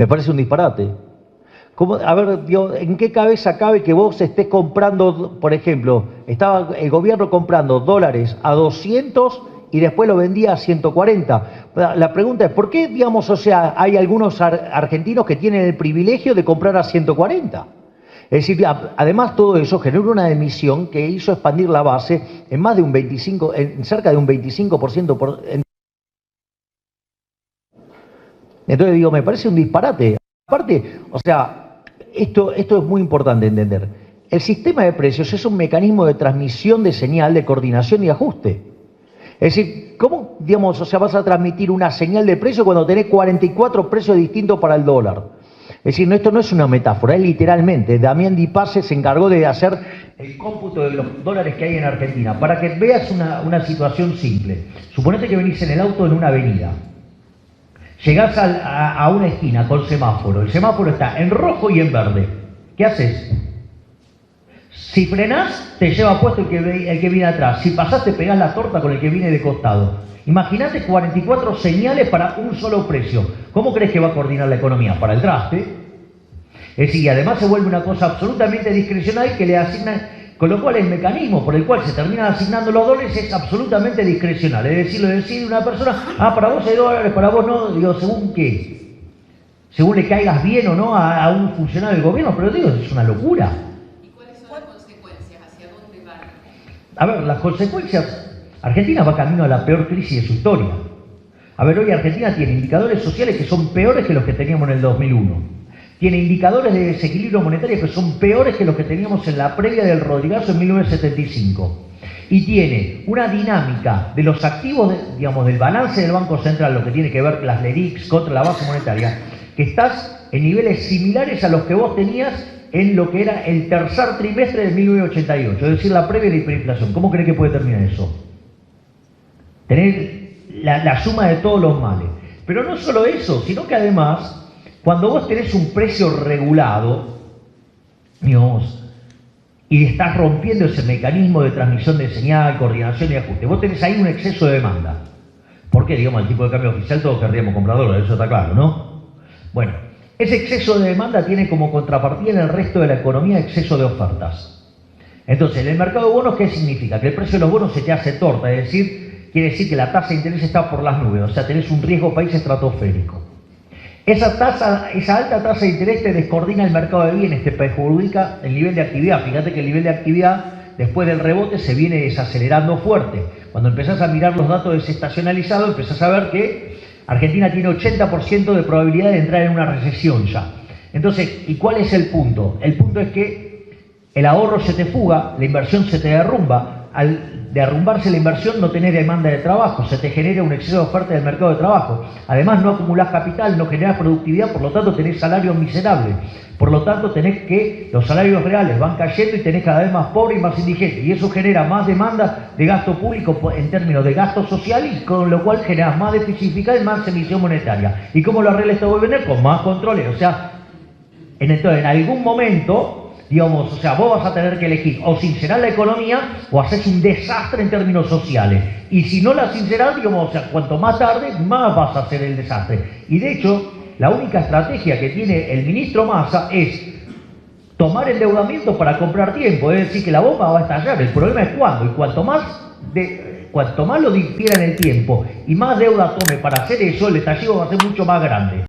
Me parece un disparate. ¿Cómo, a ver, Dios, ¿en qué cabeza cabe que vos estés comprando, por ejemplo, estaba el gobierno comprando dólares a 200 y después lo vendía a 140? La pregunta es, ¿por qué, digamos, o sea, hay algunos argentinos que tienen el privilegio de comprar a 140? Es decir, además todo eso generó una emisión que hizo expandir la base en más de un 25, en cerca de un 25%. Entonces digo, me parece un disparate. Aparte, o sea, esto es muy importante entender. El sistema de precios es un mecanismo de transmisión de señal, de coordinación y ajuste. Es decir, ¿cómo, digamos, o sea, vas a transmitir una señal de precio cuando tenés 44 precios distintos para el dólar? Es decir, no, esto no es una metáfora, es literalmente. Damián Di Pace se encargó de hacer el cómputo de los dólares que hay en Argentina. Para que veas una situación simple. Suponete que venís en el auto en una avenida. Llegás a una esquina con semáforo. El semáforo está en rojo y en verde. ¿Qué haces? Si frenás, te lleva puesto el que viene atrás. Si pasás, te pegás la torta con el que viene de costado. Imagínate 44 señales para un solo precio. ¿Cómo crees que va a coordinar la economía? Para el traste. Es decir, y además se vuelve una cosa absolutamente discrecional que le asignan, con lo cual el mecanismo por el cual se terminan asignando los dólares es absolutamente discrecional. Es decir, lo decide una persona, para vos hay dólares, para vos no, digo, ¿según qué? Según le caigas bien o no a un funcionario del gobierno, pero digo, es una locura. ¿Y cuáles son las consecuencias? ¿Hacia dónde van? A ver, las consecuencias... Argentina va camino a la peor crisis de su historia. A ver, hoy Argentina tiene indicadores sociales que son peores que los que teníamos en el 2001. Tiene indicadores de desequilibrio monetario que son peores que los que teníamos en la previa del Rodrigazo en 1975. Y tiene una dinámica de los activos, digamos, del balance del Banco Central, lo que tiene que ver las LELIQs contra la base monetaria, que estás en niveles similares a los que vos tenías en lo que era el tercer trimestre de 1988, es decir, la previa de la hiperinflación. ¿Cómo cree que puede terminar eso? Tener la suma de todos los males. Pero no solo eso, sino que además, cuando vos tenés un precio regulado, digamos, y estás rompiendo ese mecanismo de transmisión de señal, coordinación y ajuste, vos tenés ahí un exceso de demanda. ¿Por qué? Digamos, el tipo de cambio oficial todos querríamos comprar dólares, eso está claro, ¿no? Bueno, ese exceso de demanda tiene como contrapartida en el resto de la economía exceso de ofertas. Entonces, en el mercado de bonos, ¿qué significa? Que el precio de los bonos se te hace torta, es decir, quiere decir que la tasa de interés está por las nubes, o sea, tenés un riesgo país estratosférico. Esa alta tasa de interés te descoordina el mercado de bienes, te perjudica el nivel de actividad. Fíjate que el nivel de actividad, después del rebote, se viene desacelerando fuerte. Cuando empezás a mirar los datos desestacionalizados, empezás a ver que Argentina tiene 80% de probabilidad de entrar en una recesión ya. Entonces, ¿y cuál es el punto? El punto es que el ahorro se te fuga, la inversión se te derrumba. Al derrumbarse la inversión no tenés demanda de trabajo, se te genera un exceso de oferta del mercado de trabajo. Además no acumulás capital, no generás productividad, por lo tanto tenés salarios miserables. Por lo tanto tenés que los salarios reales van cayendo y tenés cada vez más pobres y más indigentes. Y eso genera más demanda de gasto público en términos de gasto social y con lo cual generás más déficit fiscal y más emisión monetaria. ¿Y cómo lo arregla este gobierno? Con más controles. O sea, entonces en algún momento... digamos, o sea, vos vas a tener que elegir o sincerar la economía o haces un desastre en términos sociales. Y si no la sincerás, digamos, o sea, cuanto más tarde, más vas a hacer el desastre. Y de hecho, la única estrategia que tiene el ministro Massa es tomar endeudamiento para comprar tiempo. Es decir, que la bomba va a estallar. El problema es cuándo. Y cuanto más lo difiera en el tiempo y más deuda tome para hacer eso, el estallido va a ser mucho más grande.